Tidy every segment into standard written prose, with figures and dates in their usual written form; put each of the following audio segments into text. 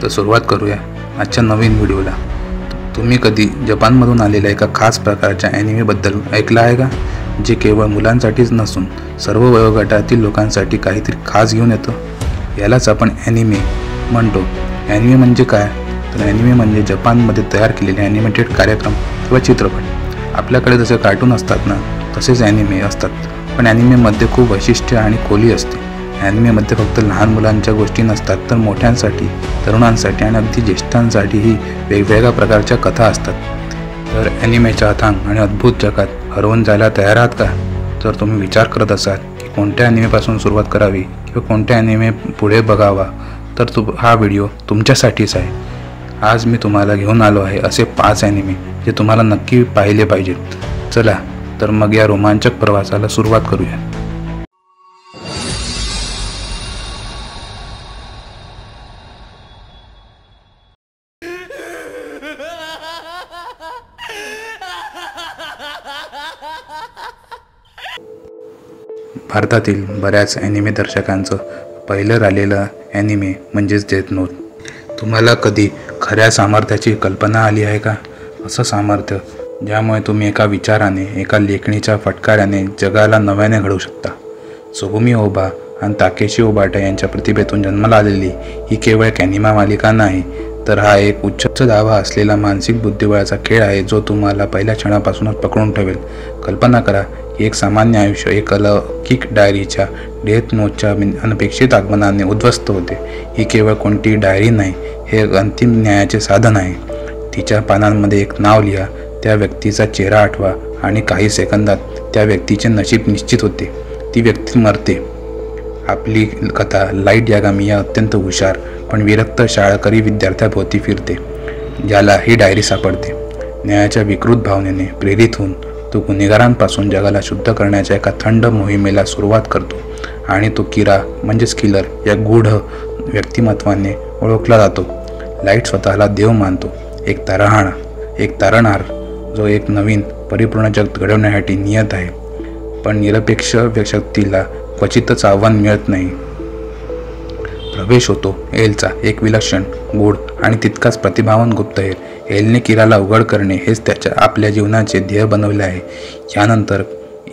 तर सुरुवात करूया आजच्या नवीन व्हिडिओला। तुम्ही कधी जपानमधून आलेल्या एका खास प्रकारच्या ॲनिमेबद्दल ऐकलं आहे का, जे केवळ मुलांसाठीच नसून सर्व वयोगटातील लोकांसाठी काहीतरी खास घेऊन येतं? यालाच आपण ॲनिमे म्हणतो। ॲनिमे म्हणजे काय? तर ॲनिमे म्हणजे जपानमध्ये तयार केलेले ॲनिमेटेड कार्यक्रम किंवा चित्रपट। आपल्याकडे जसे कार्टून असतात ना, तसेच ॲनिमे असतात, पण ॲनिमेमध्ये खूप वैशिष्ट्य आणि खोली असते। ॲनिमेमध्ये फक्त लहान मुलांच्या गोष्टी नसतात, तर मोठ्यांसाठी, तरुणांसाठी आणि अगदी ज्येष्ठांसाठीही वेगवेगळ्या प्रकारच्या कथा असतात। तर ॲनिमेच्या अथांग आणि अद्भुत जगात हरवून जायला तयार आहात का? जर तुम्ही विचार करत असाल की कोणत्या ॲनिमेपासून सुरुवात करावी किंवा कोणत्या ॲनिमे पुढे बघावा, तर हा व्हिडिओ तुमच्यासाठीच आहे। आज मी तुम्हाला घेऊन आलो आहे असे 5 ॲनिमे जे तुम्हाला नक्की पाहिले पाहिजेत। चला तर मग या रोमांचक प्रवासाला सुरुवात करूया। भारतातील बऱ्याच ॲनिमे दर्शकांचं पहिलं राहिलेलं ॲनिमे म्हणजेच डेथ नोट। तुम्हाला कधी खऱ्या सामर्थ्याची कल्पना आली आहे का? असं सामर्थ्य ज्यामुळे तुम्ही एका विचाराने, एका लेखणीच्या फटकाऱ्याने जगाला नव्याने घडवू शकता। त्सुगुमी ओहबा आणि ताकेशी ओबाटा यांच्या प्रतिभेतून जन्माला आलेली ही केवळ एक ॲनिमा मालिका नाही, तर हा एक उच्च दावा असलेला मानसिक बुद्धिबळाचा खेळ आहे, जो तुम्हाला पहिल्या क्षणापासूनच पकडून ठेवेल। कल्पना करा, एक सामान्य आयुष्य एक अलौकिक डायरीच्या डेथ नोटच्या अनपेक्षित आगमनाने उद्ध्वस्त होते। ही केवळ कोणती डायरी नाही, हे एक अंतिम न्यायाचे साधन आहे। तिच्या पानांमध्ये एक नाव लिहा, त्या व्यक्तीचा चेहरा आठवा आणि काही सेकंदात त्या व्यक्तीचे नशीब निश्चित होते। ती व्यक्ती मरते। आपली कथा लाईट यागामी या अत्यंत हुशार पण विरक्त शाळकरी विद्यार्थ्याभोवती फिरते, ज्याला ही डायरी सापडते। न्यायाच्या विकृत भावनेने प्रेरित होऊन तो गुन्हेगारांपासून जगाला शुद्ध करण्याच्या एका थंड मोहिमेला सुरुवात करतो आणि तो किरा म्हणजेच किलर या गूढ व्यक्तिमत्वाने ओळखला जातो। लाईट स्वतःला देव मानतो, एक तारणहार जो एक नवीन परिपूर्ण जग घडवण्यासाठी नियत आहे, पण निरपेक्ष शक्तीला क्वचितच आव्हान मिळत नाही। प्रवेश होतो एलचा, एक विलक्षण, गूढ आणि तितकाच प्रतिभावान गुप्तहेर। एलने किराला उघड करणे हेच त्याच्या आपल्या जीवनाचे ध्येय बनवले आहे। यानंतर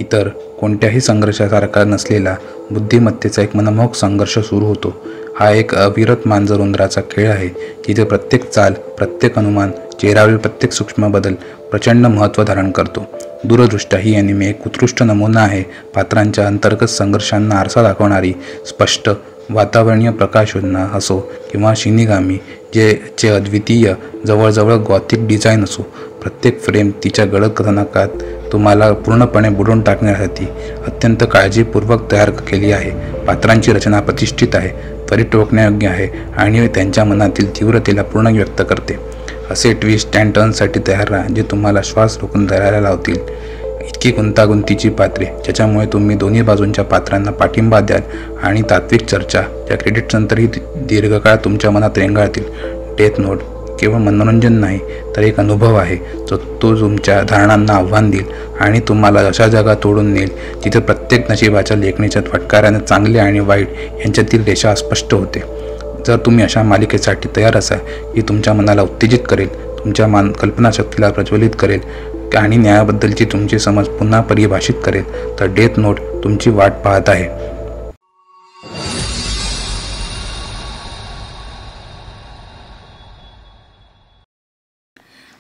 इतर कोणत्याही संघर्षासारखा नसलेला बुद्धिमत्तेचा एक मनमोहक संघर्ष सुरू होतो। हा एक अविरत मांजर उंदराचा खेळ आहे, जिथे प्रत्येक चाल, प्रत्येक अनुमान, चेहऱ्यावरील प्रत्येक सूक्ष्म बदल प्रचंड महत्त्व धारण करतो। दूरदृष्ट्या ही ॲनिमे एक उत्कृष्ट नमुना आहे, पात्रांच्या अंतर्गत संघर्षांना आरसा दाखवणारी। स्पष्ट वातावरणीय प्रकाशयोजना असो किंवा शिनिगामी चे अद्वितीय जवळजवळ गॉथिक डिझाईन असो, प्रत्येक फ्रेम तिच्या गडद कथानकात तुम्हाला पूर्णपणे बुडवून टाकण्यासाठी अत्यंत काळजीपूर्वक तयार केली आहे। पात्रांची रचना प्रतिष्ठित आहे, त्वरित टोकण्यायोग्य आहे आणि त्यांच्या मनातील तीव्रतेला पूर्ण व्यक्त करते। असे ट्विस्ट अँड टर्नसाठी तयार राहा जे तुम्हाला श्वास रोखून धरायला लावतील। इतकी गुंतागुंतीची पात्रे ज्याच्यामुळे तुम्ही दोन्ही बाजूंच्या पात्रांना पाठिंबा द्याल आणि तात्विक चर्चा ज्या क्रेडिट्सनंतरही दीर्घकाळ तुमच्या मनात रेंगाळतील। डेथ नोट केवळ मनोरंजन नाही, तर एक अनुभव आहे जो तुमच्या धारणांना आव्हान देईल आणि तुम्हाला अशा जागा तोडून नेईल जिथे प्रत्येक नशिबाच्या लेखणीच्या फटकाऱ्याने चांगले आणि वाईट यांच्यातील रेषा अस्पष्ट होते। जर तुम्ही अशा मालिकेसाठी तयार असाल जी तुमच्या मनाला उत्तेजित करेल, तुमच्या कल्पनाशक्तीला प्रज्वलित करेल आणि न्यायाबद्दलची तुमची समज पुन्हा परिभाषित करेल, तर डेथ नोट तुमची वाट पाहत आहे।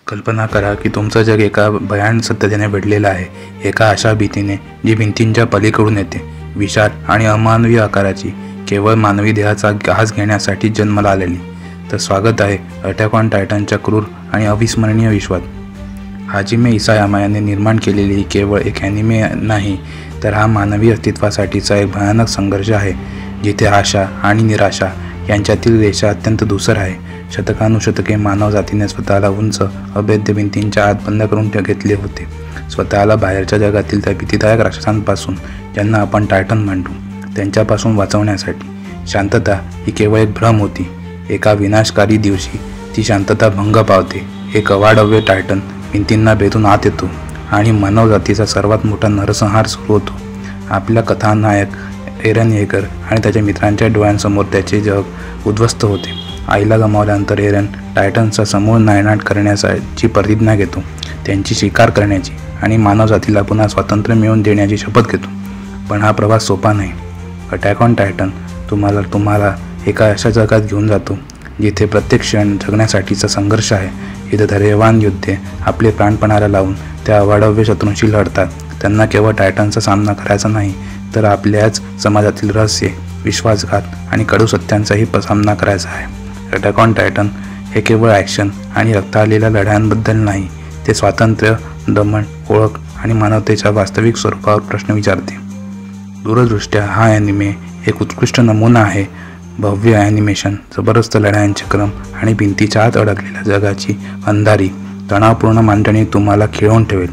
कल्पना करा की तुमचं जग एका भयान सत्यतेने वेढलेलं आहे, एका अशा भीतीने जी भिंतींच्या पलीकडून येते, विशाल आणि अमानवीय आकाराची, केवळ मानवी देहाचा घास घेण्यासाठी जन्माला आलेली। तर स्वागत आहे अटॅक ऑन टायटनच्या क्रूर आणि अविस्मरणीय विश्वात। हाजिमे इसायामा यांनी निर्माण केलेली ही केवळ एक ॲनिमे नाही, तर हा मानवी अस्तित्वासाठीचा एक भयानक संघर्ष आहे, जिथे आशा आणि निराशा यांच्यातील रेषा अत्यंत धूसर आहे। शतकानुशतके मानवजातीने स्वतःला उंच अभेद्य भिंतींच्या आत बंद करून घेतले होते, स्वतःला बाहेरच्या जगातील त्या भीतीदायक राक्षसांपासून, ज्यांना आपण टायटन म्हणतो, त्यांच्यापासून वाचवण्यासाठी। शांतता ही केवळ एक भ्रम होती। एका विनाशकारी दिवशी ती शांतता भंग पावते। एक अवाढव्य टायटन भिंतींना भेदून आत येतो आणि मानवजातीचा सर्वात मोठा नरसंहार सुरू होतो। आपल्या कथानायक एरन येगर आणि त्याच्या मित्रांच्या डोळ्यांसमोर त्याचे जग उद्ध्वस्त होते। आईला गमावल्यानंतर एरन टायटन्सचा समूळ नायनाट करण्याची प्रतिज्ञा घेतो, त्यांची शिकार करण्याची आणि मानवजातीला पुन्हा स्वातंत्र्य मिळवून देण्याची शपथ घेतो. पण हा प्रवास सोपा नाही. अटॅक ऑन टायटन तुम्हाला एका अशा जगात घेऊन जातो जिथे प्रत्येक क्षण जगण्यासाठीचा संघर्ष आहे. इथे धैर्यवान योद्धे आपले प्राणपणाला लावून त्या अवाढव्य शत्रूंशी लढतात. त्यांना केवळ टायटनचा सामना करायचा नाही, तर आपल्याच समाजातील रहस्य, विश्वासघात आणि कडू सत्यांचाही सामना करायचा आहे. अटॅक ऑन टायटन हे केवळ ॲक्शन आणि रक्ताळलेल्या लढ्यांबद्दल नाही, ते स्वातंत्र्य, दमन, ओळख आणि मानवतेच्या वास्तविक स्वरूपावर प्रश्न विचारते. दूरदृष्ट्या हा ॲनिमे एक उत्कृष्ट नमुना आहे. भव्य ॲनिमेशन, जबरदस्त लढायांचे क्रम आणि भिंतीच्या आत अडकलेल्या जगाची अंधारी, तणावपूर्ण मांडणी तुम्हाला खिळवून ठेवेल.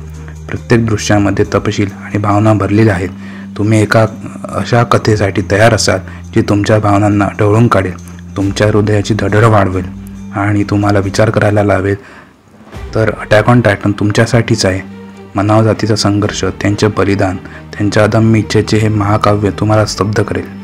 प्रत्येक दृश्यामध्ये तपशील आणि भावना भरलेल्या आहेत. तुम्ही एका अशा कथेसाठी तयार असाल जी तुमच्या भावनांना ढवळून काढेल, तुमच्या हृदयाची धडधड वाढवेल आणि तुम्हाला विचार करायला लावेल. तर अटॅक ऑन टायटन तुमच्यासाठीच आहे. मानवजातीचा संघर्ष, त्यांचे बलिदान, त्यांच्या अदम्य इच्छेचे हे महाकाव्य तुम्हाला स्तब्ध करेल.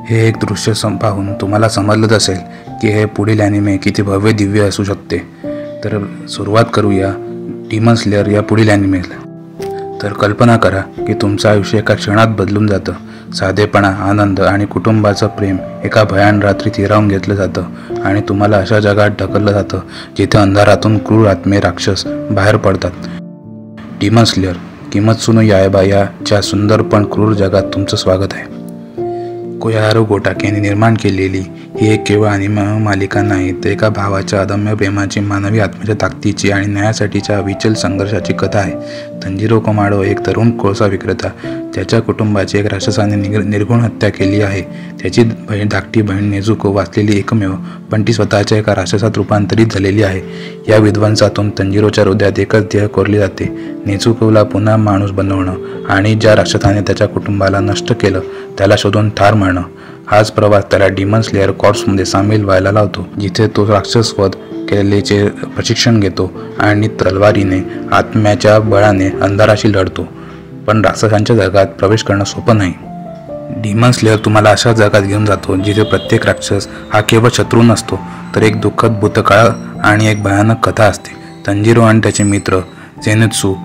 हे एक दृश्य पाहून तुम्हाला समजलंच असेल की हे पुढील ॲनिमे किती भव्य दिव्य असू शकते. तर सुरुवात करूया डिमन स्लेअर या पुढील ॲनिमेला. तर कल्पना करा की तुमचं आयुष्य एका क्षणात बदलून जातं. साधेपणा, आनंद आणि कुटुंबाचं प्रेम एका भयान रात्रीत हिरावून घेतलं जातं आणि तुम्हाला अशा जगात ढकललं जातं जिथे अंधारातून क्रूर आत्मे राक्षस बाहेर पडतात. डिमन स्लेअर किमत्सुनो यायबा याच्या सुंदर पण क्रूर जगात तुमचं स्वागत आहे. कोयाहारू गोटाके यांनी निर्माण केलेली ही एक केवळ ॲनिमे मालिका नाही, तर एका भावाच्या अदम्य प्रेमाची, मानवी आत्म्याच्या ताकदीची आणि न्यायासाठीच्या अविचल संघर्षाची कथा आहे. तंजिरो कोमाडो एक तरुण कोळसा विक्रेता, त्याच्या कुटुंबाची एक राक्षसाने निर्घृण हत्या केली आहे. त्याची धाकटी बहीण नेझुको वाचलेली एकमेव, पण ती स्वतःच्या एका राक्षसात रूपांतरित झालेली आहे. या विध्वंसातून तंजिरोच्या हृदयात एकच ध्येय कोरले जाते, नेझुकोला पुन्हा माणूस बनवणं आणि ज्या राक्षसाने त्याच्या कुटुंबाला नष्ट केलं त्याला शोधून ठार मारणं. हाच प्रवास त्याला डिमन स्लेअर कॉर्प्समध्ये सामील व्हायला लावतो, जिथे तो राक्षसवध केलेचे प्रशिक्षण घेतो आणि तलवारीने, आत्म्याच्या बळाने अंधाराशी लढतो. पण राक्षसांच्या जगात प्रवेश करणं सोपं नाही. डिमन स्लेअर तुम्हाला अशा जगात घेऊन जातो जिथे प्रत्येक राक्षस हा केवळ शत्रू नसतो, तर एक दुःखद भूतकाळ आणि एक भयानक कथा असते. तंजिरो आणि त्याचे मित्र झेनित्सू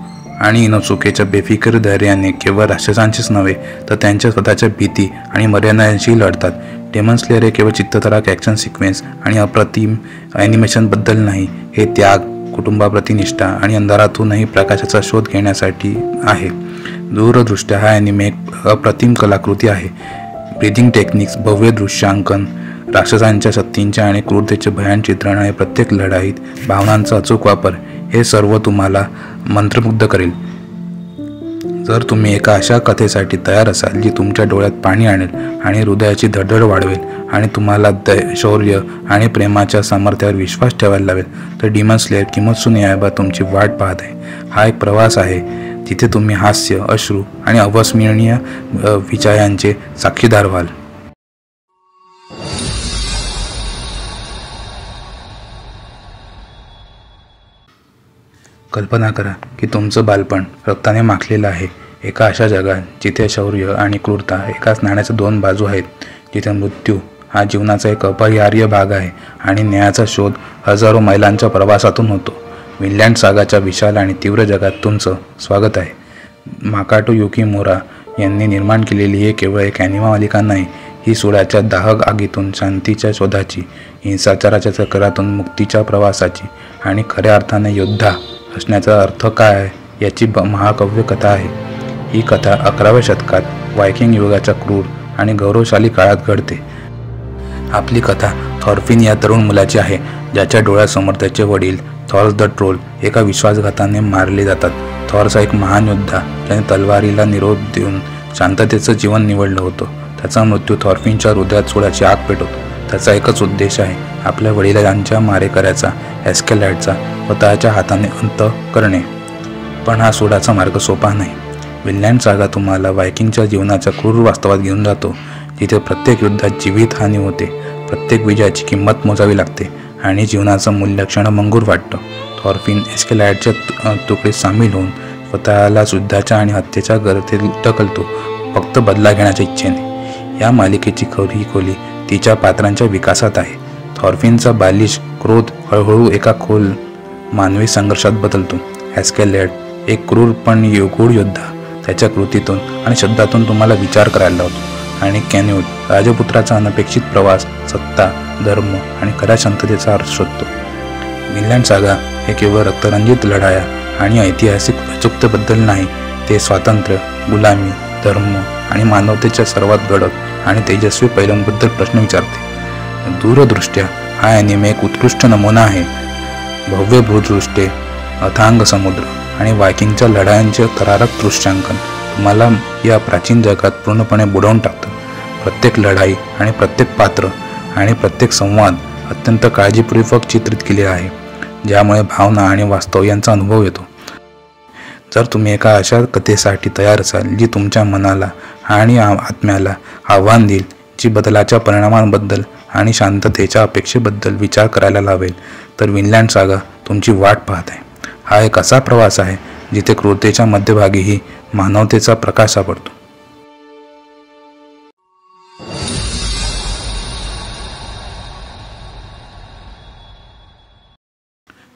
आणि इनोसुकेच्या बेफिकर धैर्याने केवळ राक्षसांचीच नव्हे, तर त्यांच्या स्वतःच्या भीती आणि मर्यादांशी लढतात. डिमन स्लेअर हे केवळ चित्तथरारक ॲक्शन सिक्वेन्स आणि अप्रतिम ॲनिमेशनबद्दल नाही, हे त्याग, कुटुंबाप्रती निष्ठा आणि अंधारातूनही प्रकाशाचा शोध घेण्यासाठी आहे. दूरदृष्ट्या हा ॲनिमे एक अप्रतिम कलाकृती आहे. ब्रीदिंग टेक्निक्स, भव्य दृश्यांकन, राक्षसांच्या शक्तींचे आणि क्रूरतेचे भयान चित्रण आणि प्रत्येक लढाईत भावनांचा अचूक वापर, हे सर्व तुम्हाला मंत्रमुग्ध करेल. जर तुम्ही एका अशा कथेसाठी तयार असाल जी तुमच्या डोळ्यात पाणी आणेल आणि हृदयाची धडधड वाढवेल आणि तुम्हाला शौर्य आणि प्रेमाच्या सामर्थ्यावर विश्वास ठेवायला लावेल, तर डिमन स्लेअर किमत्सुनो यायबा तुमची वाट पाहत आहे. हा एक प्रवास आहे जिथे तुम्ही हास्य, अश्रू आणि अविस्मरणीय विजयांचे साक्षीदार व्हाल. कल्पना करा की तुमचं बालपण रक्ताने माखलेलं आहे एका अशा जगात जिथे शौर्य आणि क्रूरता एकाच नाण्याच्या दोन बाजू आहेत, जिथे मृत्यू हा जीवनाचा एक अपरिहार्य भाग आहे आणि न्यायाचा शोध हजारो मैलांच्या प्रवासातून होतो. विनलँड सागाच्या विशाल आणि तीव्र जगात तुमचं स्वागत आहे. माकोटो युकीमुरा यांनी निर्माण केलेली ही केवळ एक ॲनिमे मालिका नाही, ही सूर्याच्या दाहक आगीतून शांतीच्या शोधाची, हिंसाचाराच्या चक्रातून मुक्तीच्या प्रवासाची आणि खऱ्या अर्थाने योद्धा असण्याचा अर्थ काय आहे याची महाकाव्य कथा आहे. ही कथा 11व्या शतकात वायकिंग युगाच्या क्रूर आणि गौरवशाली काळात घडते. आपली कथा थॉर्फिन या तरुण मुलाची आहे, ज्याच्या डोळ्यासमोर त्याचे वडील थॉर्स द ट्रोल एका विश्वासघाताने मारले जातात. थॉर्स एक महान योद्धा ज्याने तलवारीला निरोप देऊन शांततेचं जीवन निवडलं होतं. त्याचा मृत्यू थॉर्फिनच्या हृदयात सोळाची आग पेटवतो. त्याचा एकच उद्देश आहे, आपल्या वडिलांच्या मारेकऱ्याचा एस्केलॅडचा स्वतःच्या हाताने अंत करणे. पण हा सोडाचा मार्ग सोपा नाही. विनलँड सागा तुम्हाला वायकिंगच्या जीवनाच्या क्रूर वास्तवात घेऊन जातो, जिथे प्रत्येक युद्धात जीवितहानी होते, प्रत्येक विजयाची किंमत मोजावी लागते आणि जीवनाचं मूल्य क्षणभंगूर वाटतं. थॉर्फिन एस्केलॅडच्या तुकडीत सामील होऊन स्वतःला युद्धाच्या आणि हत्येच्या गर्दीत ढकलतो, फक्त बदला घेण्याच्या इच्छेने. या मालिकेची खरी खोली तिच्या पात्रांच्या विकासात आहे. थॉर्फिनचा बालिश क्रोध हळूहळू एका खोल मानवी संघर्षात बदलतो. एस्केलॅड एक क्रूर पण गूढ योद्धा त्याच्या कृतीतून आणि शब्दातून तुम्हाला विचार करायला लावतो. आणि कॅन्यूट राजपुत्राचा अनपेक्षित प्रवास सत्ता, धर्म आणि खऱ्या शांततेचा अर्थ शोधतो. विनलँड सागा हे केवळ रक्तरंजित लढाया आणि ऐतिहासिक अचूकतेबद्दल नाही, ते स्वातंत्र्य, गुलामी, धर्म आणि मानवतेच्या सर्वात गडद आणि तेजस्वी पैलूंबद्दल प्रश्न विचारते. दूरदृष्ट्या हा ॲनिमे एक उत्कृष्ट नमुना आहे. भव्य भूदृष्टे, अथांग समुद्र आणि वायकिंगच्या लढायांचे थरारक दृश्यांकन तुम्हाला या प्राचीन जगात पूर्णपणे बुडवून टाकतं. प्रत्येक लढाई आणि प्रत्येक पात्र आणि प्रत्येक संवाद अत्यंत काळजीपूर्वक चित्रित केले आहे, ज्यामुळे भावना आणि वास्तव यांचा अनुभव येतो. जर तुम्ही एका अशा कथेसाठी तयार असाल जी तुमच्या मनाला आणि आत्म्याला आव्हान देईल, जी बदलाच्या परिणामांबद्दल आणि शांततेच्या अपेक्षेबद्दल विचार करायला लावेल, तर विनलँड सागा तुमची वाट पाहत आहे. हा एक असा प्रवास आहे जिथे क्रूरतेच्या मध्यभागीही मानवतेचा प्रकाश सापडतो.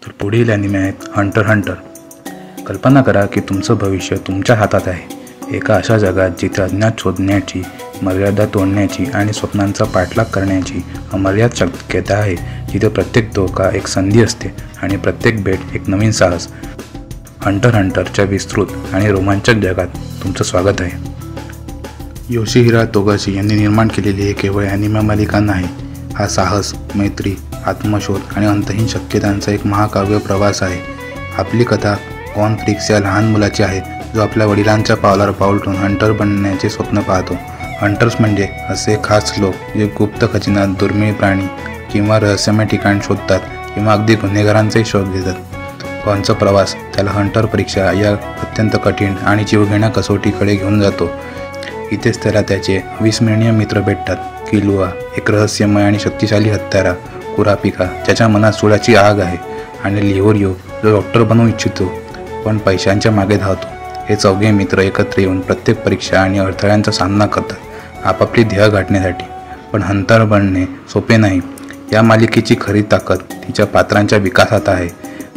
तर पुढील ॲनिमे आहेत हंटर हंटर. कल्पना करा की तुमचं भविष्य तुमच्या हातात आहे. एका अशा जगात जिथे अज्ञात शोधण्याची, मर्यादा तोडण्याची आणि स्वप्नांचा पाठलाग करण्याची अमर्याद शक्यता आहे, जिथे प्रत्येक धोका एक संधी असते आणि प्रत्येक भेट एक नवीन साहस. हंटर हंटरच्या विस्तृत आणि रोमांचक जगात तुमचं स्वागत आहे. योशिहिरा तोगाशी यांनी निर्माण केलेली हे केवळ ॲनिमे मालिका नाही. हा साहस, मैत्री, आत्मशोध आणि अंतहीन शक्यतांचा एक महाकाव्य प्रवास आहे. आपली कथा गॉन फ्रिक्स या लहान मुलाची आहे, जो आपल्या वडिलांच्या पावलावर पाऊल ठेवून हंटर बनण्याचे स्वप्न पाहतो. हंटर्स म्हणजे असे खास लोक जे गुप्त खजिन्यात दुर्मिळ प्राणी किंवा रहस्यमय ठिकाण शोधतात किंवा अगदी गुन्हेगारांचाही शोध घेतात. गॉनचा प्रवास त्याला हंटर परीक्षा या अत्यंत कठीण आणि जीवघेण्या कसोटीकडे घेऊन जातो. इथेच त्याला त्याचे अविस्मरणीय मित्र भेटतात. किलुआ, एक रहस्यमय आणि शक्तिशाली हत्यारा, कुरापिका ज्याच्या मनात सुडाची आग आहे, आणि लिओरिओ जो डॉक्टर बनवू इच्छितो पण पैशांच्या मागे धावतो. हे चौघे मित्र एकत्र येऊन प्रत्येक परीक्षा आणि अडथळ्यांचा सामना करतात आपापली ध्येय गाठण्यासाठी. पण हंटर बनणे सोपे नाही. या मालिकेची खरी ताकद तिच्या पात्रांच्या विकासात आहे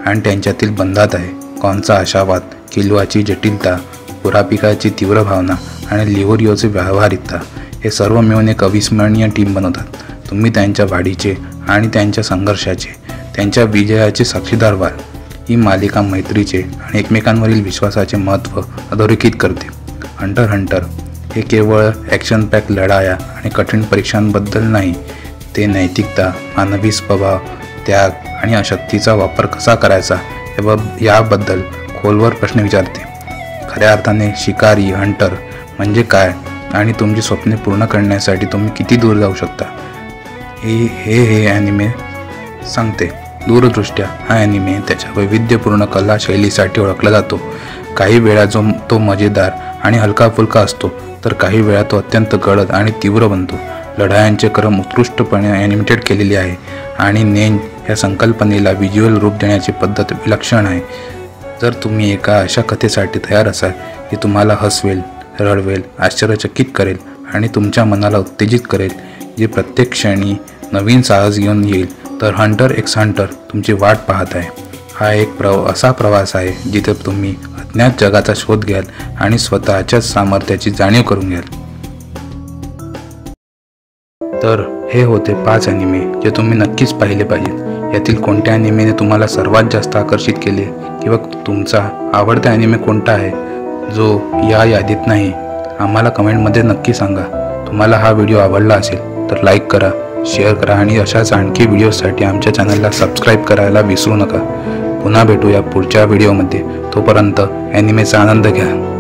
आणि त्यांच्यातील बंधात आहे. गॉनचा आशावाद, किलुआची जटिलता, कुरापिकाची तीव्र भावना आणि लिओरिओचे व्यावहारिकता हे सर्व मिळून एक अविस्मरणीय टीम बनवतात. तुम्ही त्यांच्या वाढीचे आणि त्यांच्या संघर्षाचे, त्यांच्या विजयाचे साक्षीदार व्हाल. ही मालिका मैत्रीचे आणि एकमेकांवरील विश्वासाचे महत्त्व अधोरेखित करते. हंटर हंटर हे केवळ ॲक्शन पॅक लढाया आणि कठीण परीक्षांबद्दल नाही, ते नैतिकता, मानवी स्वभाव, त्याग आणि अशक्तीचा वापर कसा करायचा याबद्दल खोलवर प्रश्न विचारते. खऱ्या अर्थाने शिकारी हंटर म्हणजे काय आणि तुमची स्वप्ने पूर्ण करण्यासाठी तुम्ही किती दूर जाऊ शकता हे ॲनिमे सांगते. दूरदृष्ट्या हा ॲनिमे त्याच्या वैविध्यपूर्ण कला शैलीसाठी ओळखला जातो. काही वेळा तो मजेदार आणि हलकाफुलका असतो, तर काही वेळा तो अत्यंत गडद आणि तीव्र बनतो. लढायांचे क्रम उत्कृष्टपणे ॲनिमेटेड केलेले आहे आणि नेन या संकल्पनेला व्हिज्युअल रूप देण्याची पद्धत विलक्षण आहे. जर तुम्ही एका अशा कथेसाठी तयार असाल जी तुम्हाला हसवेल, रडवेल, आश्चर्यचकित करेल आणि तुमच्या मनाला उत्तेजित करेल, जी प्रत्येक क्षणी नवीन साहस घेऊन येईल, तर हंटर एक्स हंटर तुमची वाट पाहत आहे. हा एक असा प्रवास आहे जिथे तुम्ही अज्ञात जगाचा शोध घ्याल आणि स्वतःच्याच सामर्थ्याची जाणीव करून घ्याल. तर हे होते 5 ॲनिमे जे तुम्ही नक्कीच पाहिले पाहिजेत. यातील कोणत्या ॲनिमेने तुम्हाला सर्वात जास्त आकर्षित केले किंवा तुमचा आवडता ॲनिमे कोणता आहे जो या यादीत नाही, आम्हाला कमेंटमध्ये नक्की सांगा. तुम्हाला हा व्हिडिओ आवडला असेल तर लाईक करा, शेअर करा आणि अशाच आणखी व्हिडिओसाठी आमच्या चॅनलला सबस्क्राईब करायला विसरू नका. पुन्हा भेटूया पुढच्या व्हिडिओमध्ये. तोपर्यंत ॲनिमेचा आनंद घ्या.